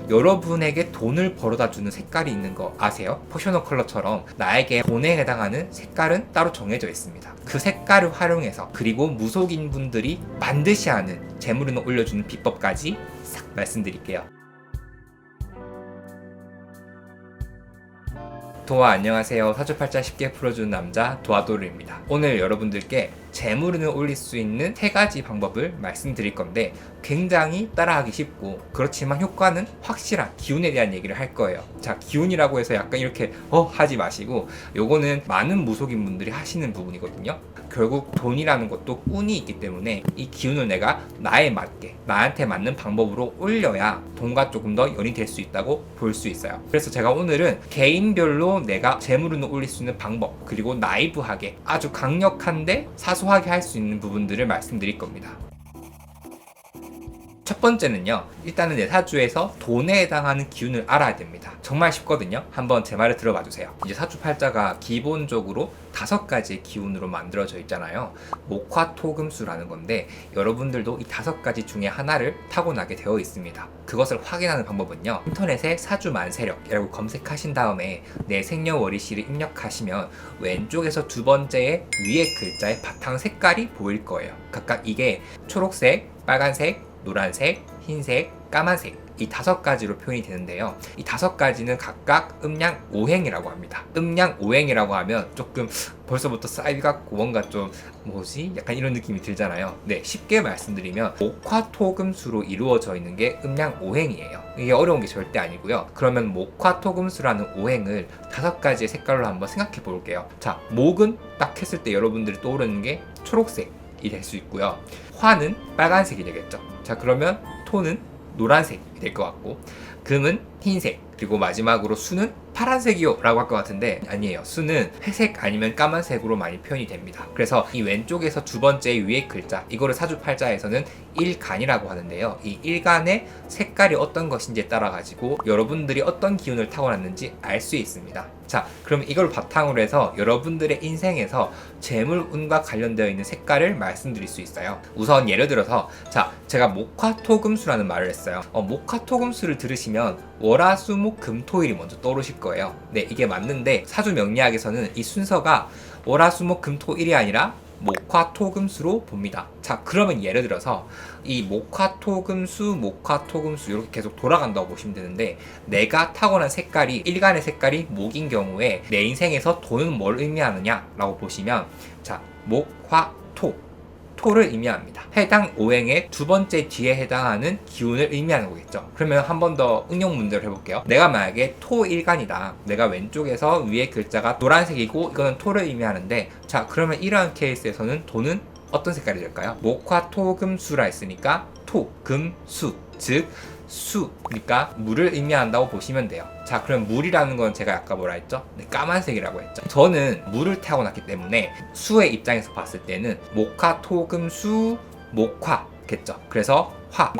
여러분에게 돈을 벌어다 주는 색깔이 있는 거 아세요? 포셔너 컬러처럼 나에게 돈에 해당하는 색깔은 따로 정해져 있습니다. 그 색깔을 활용해서, 그리고 무속인 분들이 반드시 하는 재물운을 올려주는 비법까지 싹 말씀드릴게요. 도아, 안녕하세요. 사주팔자 쉽게 풀어주는 남자 도아도르입니다. 오늘 여러분들께 재물운을 올릴 수 있는 3가지 방법을 말씀드릴 건데, 굉장히 따라하기 쉽고 그렇지만 효과는 확실한 기운에 대한 얘기를 할 거예요. 자, 기운이라고 해서 약간 이렇게 하지 마시고, 요거는 많은 무속인 분들이 하시는 부분이거든요. 결국 돈이라는 것도 운이 있기 때문에 이 기운을 내가 나에 맞게, 나한테 맞는 방법으로 올려야 돈과 조금 더 연이 될 수 있다고 볼 수 있어요. 그래서 제가 오늘은 개인별로 내가 재물운을 올릴 수 있는 방법, 그리고 나이브하게 아주 강력한데 사소하게 할 수 있는 부분들을 말씀드릴 겁니다. 첫 번째는요, 일단은 내 사주에서 돈에 해당하는 기운을 알아야 됩니다. 정말 쉽거든요. 한번 제 말을 들어봐 주세요. 이제 사주팔자가 기본적으로 5가지의 기운으로 만들어져 있잖아요. 목화토금수라는 건데, 여러분들도 이 5가지 중에 하나를 타고나게 되어 있습니다. 그것을 확인하는 방법은요, 인터넷에 사주만세력이라고 검색하신 다음에 내 생년월일시를 입력하시면 왼쪽에서 2번째의 위에 글자의 바탕 색깔이 보일 거예요. 각각 이게 초록색, 빨간색, 노란색, 흰색, 까만색, 이 5가지로 표현이 되는데요. 이 5가지는 각각 음양오행이라고 합니다. 음양오행이라고 하면 조금 벌써부터 사이비 같고 뭔가 좀 약간 이런 느낌이 들잖아요. 네, 쉽게 말씀드리면 목화토금수로 이루어져 있는 게 음양오행이에요. 이게 어려운 게 절대 아니고요. 그러면 목화토금수라는 오행을 5가지의 색깔로 한번 생각해 볼게요. 자, 목은 딱 했을 때 여러분들이 떠오르는 게 초록색이 될 수 있고요. 화는 빨간색이 되겠죠. 자, 그러면 토는 노란색이 될 것 같고, 금은 흰색, 그리고 마지막으로 수는 파란색이요 라고 할 것 같은데 아니에요. 수는 회색 아니면 까만색으로 많이 표현이 됩니다. 그래서 이 왼쪽에서 2번째 위에 글자, 이거를 사주팔자에서는 일간이라고 하는데요. 이 일간의 색깔이 어떤 것인지에 따라 가지고 여러분들이 어떤 기운을 타고났는지 알 수 있습니다. 자, 그럼 이걸 바탕으로 해서 여러분들의 인생에서 재물운과 관련되어 있는 색깔을 말씀드릴 수 있어요. 우선 예를 들어서, 자, 제가 목화토금수라는 말을 했어요. 목화토금수를 들으시면 월화수목금토일이 먼저 떠오르실 거예요. 네, 이게 맞는데 사주 명리학에서는 이 순서가 월화수목금토일이 아니라 목화토금수로 봅니다. 자, 그러면 예를 들어서 이 목화토금수 이렇게 계속 돌아간다고 보시면 되는데, 내가 타고난 색깔이, 일간의 색깔이 목인 경우에 내 인생에서 돈은 뭘 의미하느냐 라고 보시면, 자, 토를 의미합니다. 해당 오행의 2번째 뒤에 해당하는 기운을 의미하는 거겠죠. 그러면 한 번 더 응용 문제를 해볼게요. 내가 만약에 토일간이다. 내가 왼쪽에서 위에 글자가 노란색이고 이거는 토를 의미하는데, 자, 그러면 이러한 케이스에서는 돈은 어떤 색깔이 될까요? 목화토금수라 했으니까 토, 금, 수, 즉 수니까 물을 의미한다고 보시면 돼요. 자, 그럼 물이라는 건 제가 아까 뭐라 했죠? 네, 까만색이라고 했죠. 저는 물을 타고났기 때문에 수의 입장에서 봤을 때는 목화토금수 목화겠죠. 그래서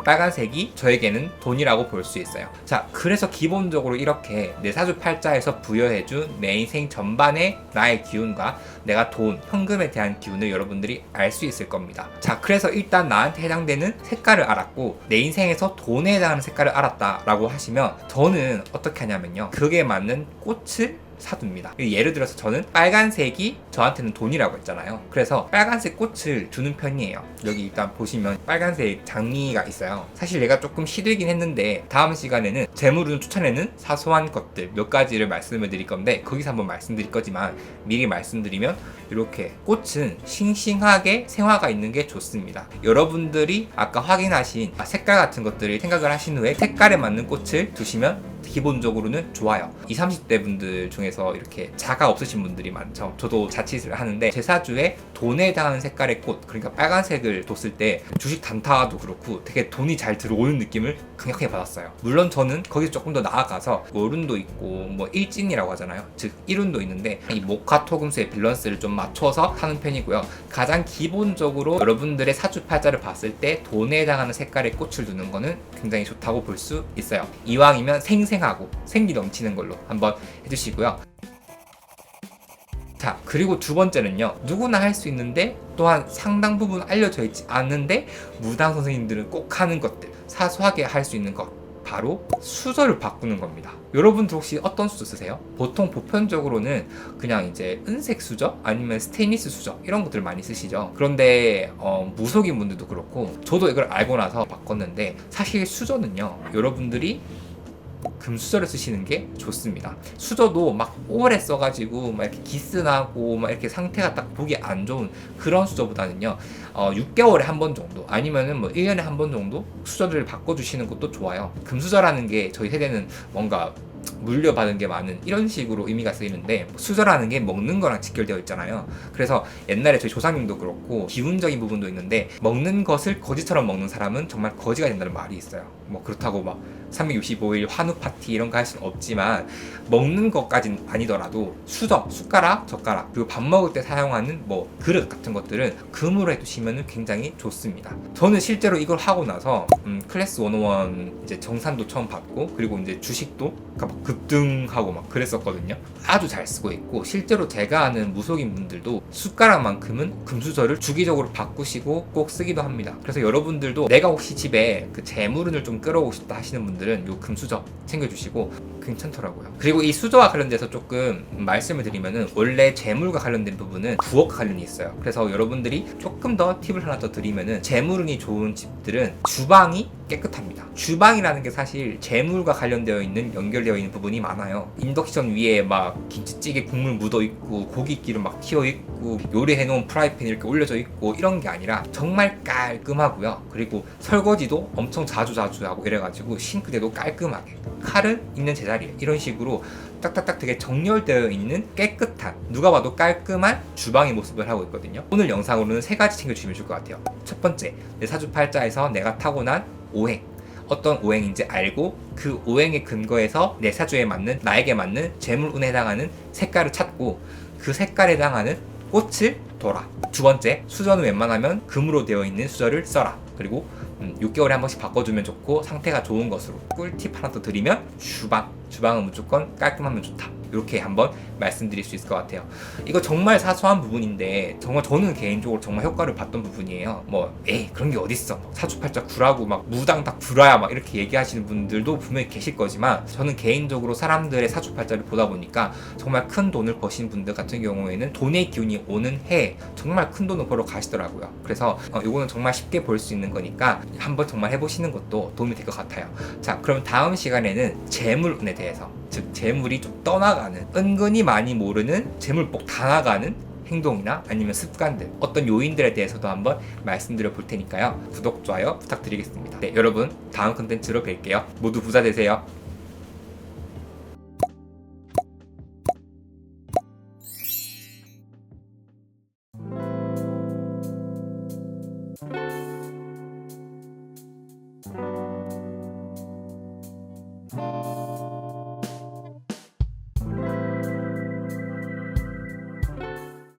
빨간색이 저에게는 돈이라고 볼 수 있어요. 자, 그래서 기본적으로 이렇게 내 사주팔자에서 부여해준 내 인생 전반의 나의 기운과 내가 돈, 현금에 대한 기운을 여러분들이 알 수 있을 겁니다. 자, 그래서 일단 나한테 해당되는 색깔을 알았고 내 인생에서 돈에 해당하는 색깔을 알았다라고 하시면, 저는 어떻게 하냐면요, 그게 맞는 꽃을 사둡니다. 예를 들어서 저는 빨간색이 저한테는 돈이라고 했잖아요. 그래서 빨간색 꽃을 주는 편이에요. 여기 일단 보시면 빨간색 장미가 있어요. 사실 얘가 조금 시들긴 했는데 다음 시간에는 재물운 추천에는 사소한 것들 몇 가지를 말씀을 드릴 건데, 거기서 한번 말씀드릴 거지만 미리 말씀드리면, 이렇게 꽃은 싱싱하게 생화가 있는 게 좋습니다. 여러분들이 아까 확인하신 색깔 같은 것들을 생각을 하신 후에 색깔에 맞는 꽃을 두시면 기본적으로는 좋아요. 20, 30대 분들 중에서 이렇게 자가 없으신 분들이 많죠. 저도 자취를 하는데 제 사주에 돈에 해당하는 색깔의 꽃, 그러니까 빨간색을 뒀을 때 주식 단타도 그렇고 되게 돈이 잘 들어오는 느낌을 강력하게 받았어요. 물론 저는 거기서 조금 더 나아가서 월운도 있고 일진이라고 하잖아요. 즉 일운도 있는데 이 목화토금수의 밸런스를 좀 맞춰서 하는 편이고요. 가장 기본적으로 여러분들의 사주팔자를 봤을 때 돈에 해당하는 색깔의 꽃을 두는 거는 굉장히 좋다고 볼 수 있어요. 이왕이면 생생하고 생기 넘치는 걸로 한번 해주시고요. 자, 그리고 2번째는요, 누구나 할 수 있는데 또한 상당 부분 알려져 있지 않는데 무당 선생님들은 꼭 하는 것들, 사소하게 할 수 있는 것, 바로 수저를 바꾸는 겁니다. 여러분들 혹시 어떤 수저 쓰세요? 보통 보편적으로는 그냥 이제 은색 수저 아니면 스테인리스 수저 이런 것들 많이 쓰시죠. 그런데 무속인 분들도 그렇고 저도 이걸 알고 나서 바꿨는데, 사실 수저는요, 여러분들이 금수저를 쓰시는 게 좋습니다. 수저도 막 오래 써가지고 막 이렇게 기스나고 막 이렇게 상태가 딱 보기 안 좋은 그런 수저보다는요, 6개월에 한 번 정도 아니면은 뭐 1년에 한 번 정도 수저를 바꿔주시는 것도 좋아요. 금수저라는 게 저희 세대는 뭔가 물려받은 게 많은 이런 식으로 의미가 쓰이는데, 수저라는 게 먹는 거랑 직결되어 있잖아요. 그래서 옛날에 저희 조상님도 그렇고 기운적인 부분도 있는데, 먹는 것을 거지처럼 먹는 사람은 정말 거지가 된다는 말이 있어요. 뭐 그렇다고 막 365일 한우 파티 이런 거 할 수는 없지만, 먹는 것까진 아니더라도 수저, 숟가락, 젓가락, 그리고 밥 먹을 때 사용하는 뭐 그릇 같은 것들은 금으로 해두시면 굉장히 좋습니다. 저는 실제로 이걸 하고 나서 클래스 101 이제 정산도 처음 받고, 그리고 이제 주식도 막 급등하고 막 그랬었거든요. 아주 잘 쓰고 있고, 실제로 제가 아는 무속인 분들도 숟가락만큼은 금수저를 주기적으로 바꾸시고 꼭 쓰기도 합니다. 그래서 여러분들도 내가 혹시 집에 그 재물운을 좀 끌어오고 싶다 하시는 분들은 요 금수저 챙겨주시고 괜찮더라고요. 그리고 이 수저와 관련돼서 조금 말씀을 드리면은, 원래 재물과 관련된 부분은 부엌과 관련이 있어요. 그래서 여러분들이 조금 더 팁을 하나 더 드리면은, 재물운이 좋은 집들은 주방이 깨끗합니다. 주방이라는 게 사실 재물과 관련되어 있는, 연결되어 있는 부분이 많아요. 인덕션 위에 막 김치찌개 국물 묻어 있고 고깃기름 막 튀어 있고 요리해 놓은 프라이팬 이렇게 올려져 있고 이런 게 아니라 정말 깔끔하고요. 그리고 설거지도 엄청 자주 하고 이래가지고 싱크대도 깔끔하게, 칼은 있는 제자리에 이런 식으로 딱딱딱 되게 정렬되어 있는 깨끗한, 누가 봐도 깔끔한 주방의 모습을 하고 있거든요. 오늘 영상으로는 3가지 챙겨주시면 좋을 것 같아요. 첫 번째, 내 사주팔자에서 내가 타고난 오행, 어떤 오행인지 알고 그 오행의 근거에서 내 사주에 맞는, 나에게 맞는 재물운에 해당하는 색깔을 찾고 그 색깔에 해당하는 꽃을 둬라. 두 번째, 수저는 웬만하면 금으로 되어 있는 수저를 써라. 그리고 6개월에 한 번씩 바꿔주면 좋고, 상태가 좋은 것으로. 꿀팁 하나 더 드리면, 주방은 무조건 깔끔하면 좋다. 이렇게 한번 말씀드릴 수 있을 것 같아요. 이거 정말 사소한 부분인데 정말 저는 개인적으로 정말 효과를 봤던 부분이에요. 뭐 그런 게 어딨어, 사주팔자 구라고 막 무당 다 구라야 막 이렇게 얘기하시는 분들도 분명히 계실 거지만, 저는 개인적으로 사람들의 사주팔자를 보다 보니까 정말 큰 돈을 버신 분들 같은 경우에는 돈의 기운이 오는 해에 정말 큰 돈을 벌어 가시더라고요. 그래서 이거는 정말 쉽게 볼 수 있는 거니까 한번 정말 해보시는 것도 도움이 될 것 같아요. 자, 그럼 다음 시간에는 재물운에 대해서, 즉 재물이 좀 떠나가는, 은근히 많이 모르는 재물복 다 나가는 행동이나 아니면 습관들, 어떤 요인들에 대해서도 한번 말씀드려 볼 테니까요. 구독, 좋아요 부탁드리겠습니다. 네, 여러분 다음 컨텐츠로 뵐게요. 모두 부자 되세요.